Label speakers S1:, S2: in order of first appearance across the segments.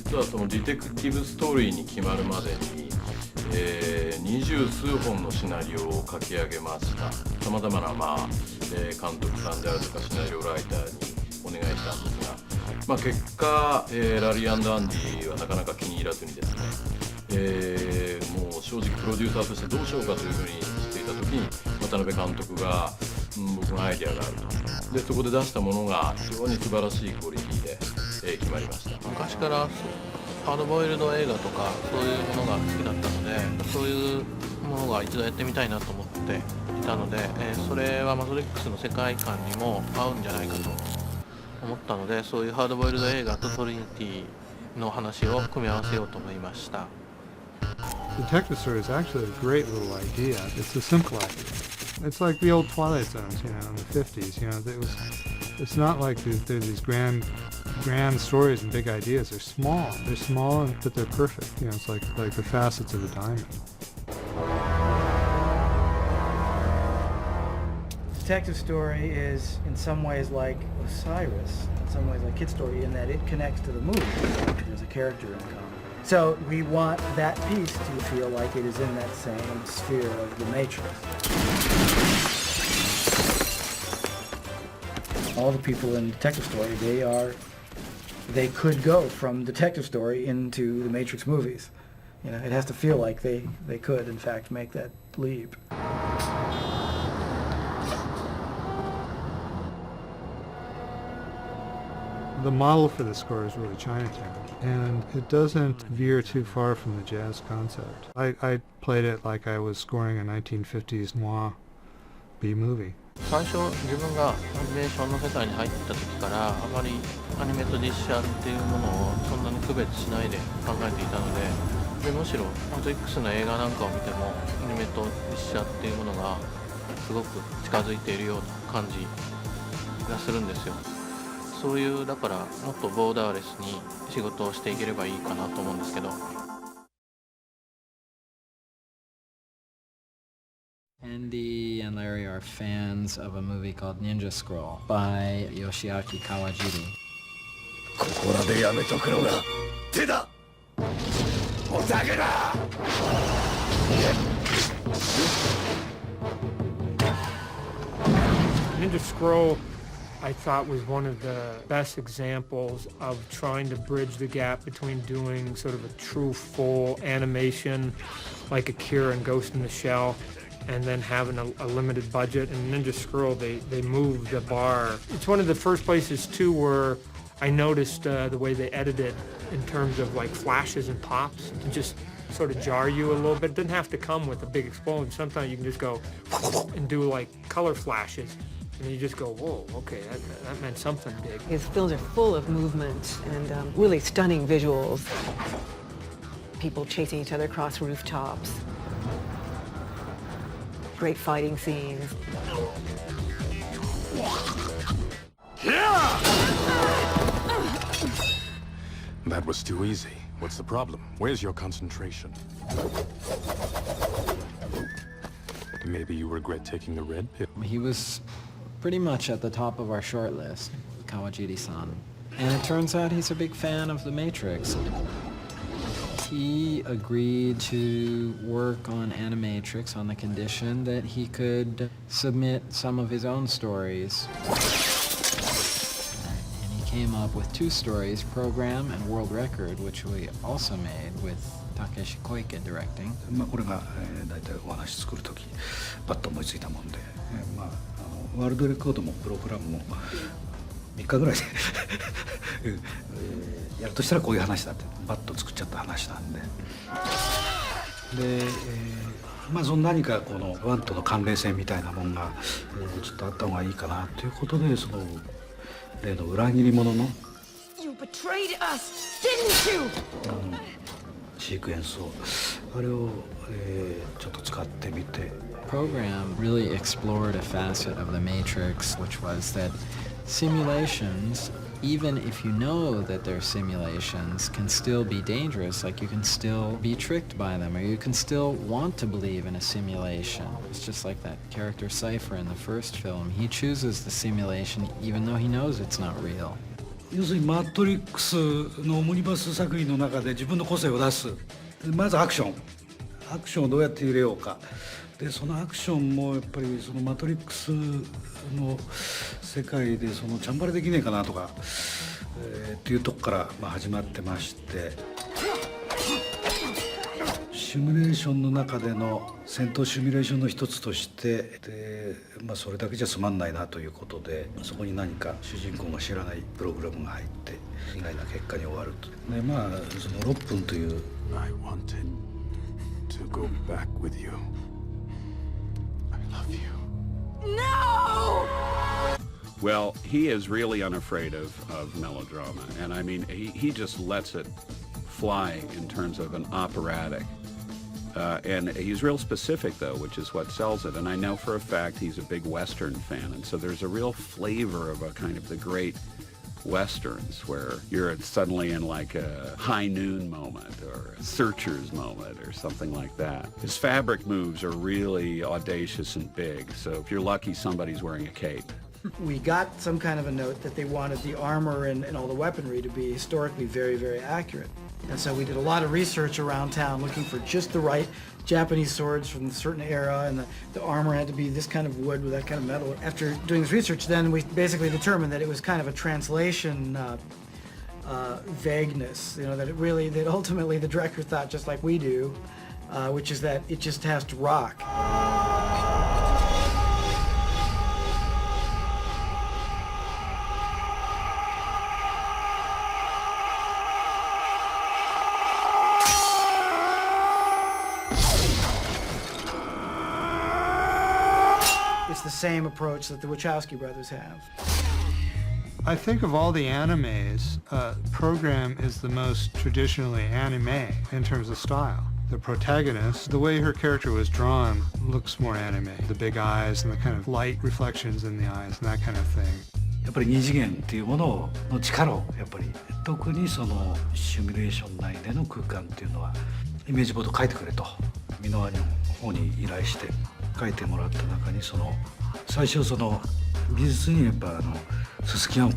S1: 実はそのディテクティブストーリーに決まるまでに、20数本のシナリオを書き上げました。さまざまな、監督さんであるとかシナリオライターにお願いしたんですが、結果、ラリー&アンディはなかなか気に入らずにですね、もう正直プロデューサーとしてどうしようかというふうにしていた時に渡辺監督が、僕のアイデアがあると。でそこで出したものが非常に素晴らしいクオリティで、決まりました。
S2: 昔からハードボイルド映画とかそういうものが好きだったので、そういうものが一度やってみたいなと思っていたので、それはマトリックスの世界観にも合うんじゃないかと思ったので、そういうハードボイルド映画とトリニティの話を組み合わせようと思いました。
S3: Detective story is actually a great little idea. It's a simple idea. It's like the old Twilight Zones, in the 50s. It's not like there's these grand stories and big ideas. They're small. They're small, but they're perfect. It's like the facets of a diamond.
S4: Detective story is in some ways like Osiris, in some ways like Kid Story, in that it connects to the movie. There's a character in common. So we want that piece to feel like it is in that same sphere of the Matrix. All the people in Detective Story, they could go from Detective Story into the Matrix movies. It has to feel like they could, in fact, make that leap.
S3: The model for the score is really Chinatown, and it doesn't veer too far from the jazz concept. I played it like I was scoring a 1950s noir B movie.
S2: 最初自分がアニメーションの世界に入った時からあまりアニメと実写っていうものをそんなに区別しないで考えていたので、むしろマトリックスの映画なんかを見てもアニメと実写っていうものがすごく近づいているような感じがするんですよ。そういうだからもっとボーダーレスに仕事をしていければいいかなと思うんですけど。
S5: Andy and Larry are fans of a movie called Ninja Scroll by Yoshiaki Kawajiri.
S6: ここらでやめとくのが手だ。おたけだ。
S7: Ninja Scroll, I thought, was one of the best examples of trying to bridge the gap between doing sort of a true full animation like Akira and Ghost in the Shell, and then having a limited budget. And Ninja Scroll, they moved the bar. It's one of the first places too where I noticed the way they edited in terms of like flashes and pops to just sort of jar you a little bit. It doesn't have to come with a big explosion. Sometimes you can just go and do like color flashes. And you just go, whoa, okay, that meant something big.
S8: His films are full of movement and really stunning visuals. People chasing each other across rooftops. Great fighting scenes.
S6: That was too easy. What's the problem? Where's your concentration? Maybe you regret taking the red pill.
S5: He was pretty much at the top of our short list, Kawajiri-san. And it turns out he's a big fan of The Matrix. He agreed to work on Animatrix on the condition that he could submit some of his own stories. And he came up with 2 stories, Program and World Record, which we also made with Takeshi Koike directing.
S9: これが大体お話作るときパッと思いついたもんで、ワールドレコードもプログラムも3日ぐらいでやるとしたらこういう話だってバッと作っちゃった話なんで、その何かこのワンとの関連性みたいなもんが、ちょっとあった方がいいかなということで、その例の裏切り者の
S8: You betrayed us, didn't you?
S9: シークエンスをあれを、ちょっと使ってみて。
S5: Program really explored a facet of the Matrix, which was that simulations, even if you know that they're simulations, can still be dangerous. Like you can still be tricked by them, or you can still want to believe in a simulation. It's just like that character Cypher in the first film. He chooses the simulation even though he knows it's not real.
S9: 要するにマトリックスのオムニバス作品の中で自分の個性を出す。まずアクションをどうやって入れようか。でそのアクションもやっぱりそのマトリックスの世界でそのチャンバラできねえかなとか、っていうとこから始まってまして、シミュレーションの中での戦闘シミュレーションの一つとしてで、それだけじゃつまんないなということで、そこに何か主人公が知らないプログラムが入って意外な結果に終わると。でその6分という。
S6: I wanted to go back with you. I love you.
S10: Well, he is really unafraid of melodrama, and I mean, he just lets it fly in terms of an operatic. And he's real specific, though, which is what sells it. And I know for a fact he's a big Western fan, and so there's a real flavor of a kind of the great Westerns where you're suddenly in like a high noon moment or a searcher's moment or something like that. His fabric moves are really audacious and big, so if you're lucky, somebody's wearing a cape.
S4: We got some kind of a note that they wanted the armor and all the weaponry to be historically very, very accurate. And so we did a lot of research around town looking for just the right Japanese swords from a certain era, and the armor had to be this kind of wood with that kind of metal. After doing this research, then we basically determined that it was kind of a translation vagueness, that ultimately the director thought just like we do, which is that it just has to rock. It's the same approach that the Wachowski brothers have.
S3: I think of all the animes, Program is the most traditionally anime in terms of style. The protagonist, the way her character was drawn looks more anime. The big eyes and the kind of light reflections in the eyes and that kind of thing.
S9: やっぱり二次元っていうものの力をやっぱり特にそのシミュレーション内での空間っていうのはイメージボード書いてくれと箕輪の方に依頼して書いてもらった中に最初美術にやっぱすすきが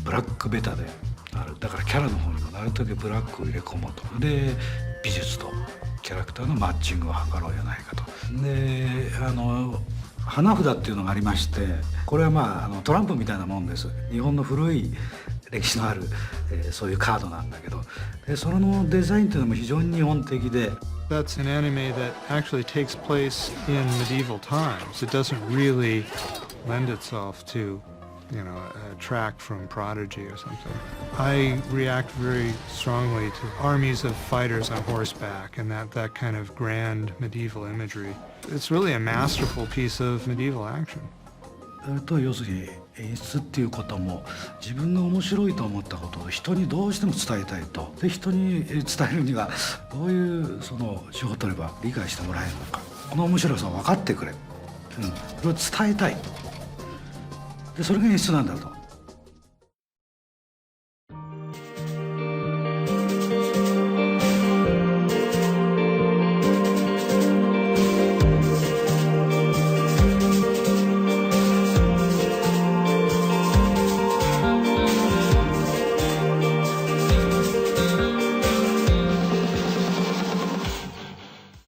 S9: ブラックベタである。だからキャラの方にもなるだけブラックを入れ込もうと。で美術とキャラクターのマッチングを図ろうじゃないかと。で花札っていうのがありまして、これはトランプみたいなもんです。日本の古い歴史のある、そういうカードなんだけど、でそのデザインというのも非常に日本的で。
S3: That's an anime that actually takes place in medieval times. It doesn't really lend itself to, a track from Prodigy or something. I react very strongly to armies of fighters on horseback and that kind of grand medieval imagery. It's really a masterful piece of medieval action.
S9: 要するに演出っていうことも自分が面白いと思ったことを人にどうしても伝えたいと。で人に伝えるにはどういう手法を取れば理解してもらえるのか、この面白さを分かってくれ、それを伝えたい。でそれが演出なんだと。